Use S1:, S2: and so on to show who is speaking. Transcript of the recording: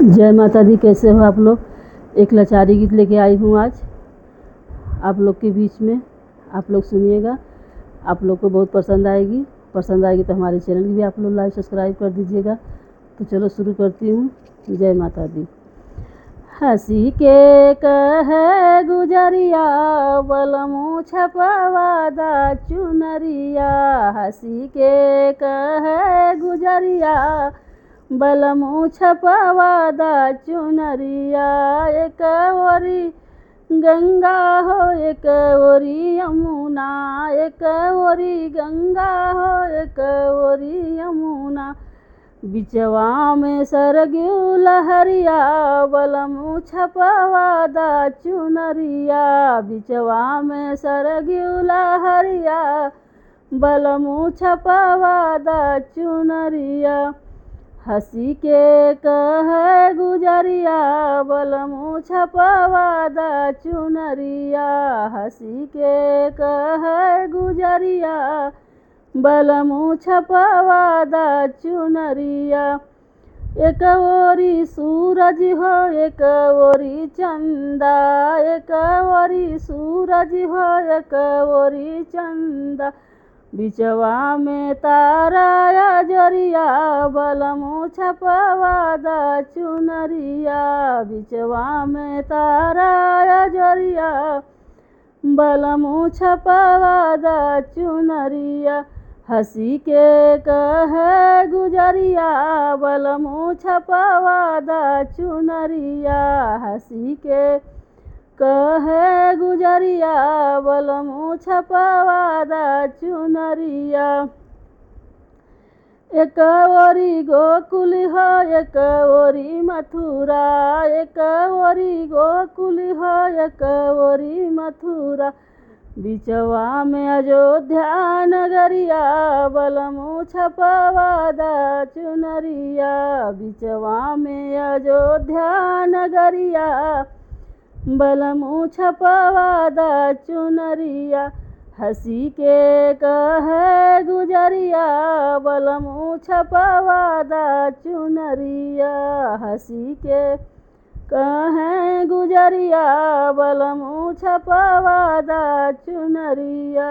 S1: जय माता दी। कैसे हो आप लोग। एक लाचारी गीत लेके आई हूँ आज आप लोग के बीच में। आप लोग सुनिएगा, आप लोग को बहुत पसंद आएगी तो हमारे चैनल की भी आप लोग लाइक सब्सक्राइब कर दीजिएगा। तो चलो शुरू करती हूँ। जय माता दी। हंसी के कहे गुजरिया बलमू छपवादा चुनरिया, हंसी के कहे गुजरिया बलमू छपवादा चुनरिया। एक ओरी गंगा हो एक ओरी यमुना, एक ओरी गंगा हो एक ओरी यमुना, बिचवा में सरग्यू लहरिया बलमू छपवादा चुनरिया, बिचवा में सरग्यू लहरिया बलमू छपवादा चुनरिया। हंसी के कहे गुजरिया बलमू छपवादा चुनरिया, हंसी के कहे गुजरिया बलमू छपवादा चुनरिया। एक ओरी सूरज हो एक ओरी चंदा, एक ओरी सूरज हो एक ओरी चंदा, बिचवा में तारा जरिया बलमू छपवादा चुनरिया, बिचवा में तारा जरिया बलमू छपवादा चुनरिया। हंसी के कहे गुजरिया बलमू छपवादा चुनरिया, हंसी के कहे गुजरिया बलमू छपवादा चुनरिया। एक ओरी गोकुल हो एक ओरी मथुरा, एक ओरी गोकुल हो एक ओरी मथुरा, बिचवा में अयोध्या नगरिया बलमू छपवादा चुनरिया, बिचवा में अयोध्या नगरिया बलमू छपवादा चुनरिया। हंसी के कहे गुजरिया बलमू छपवादा चुनरिया, हंसी के कहे गुजरिया बलमू छपवादा चुनरिया।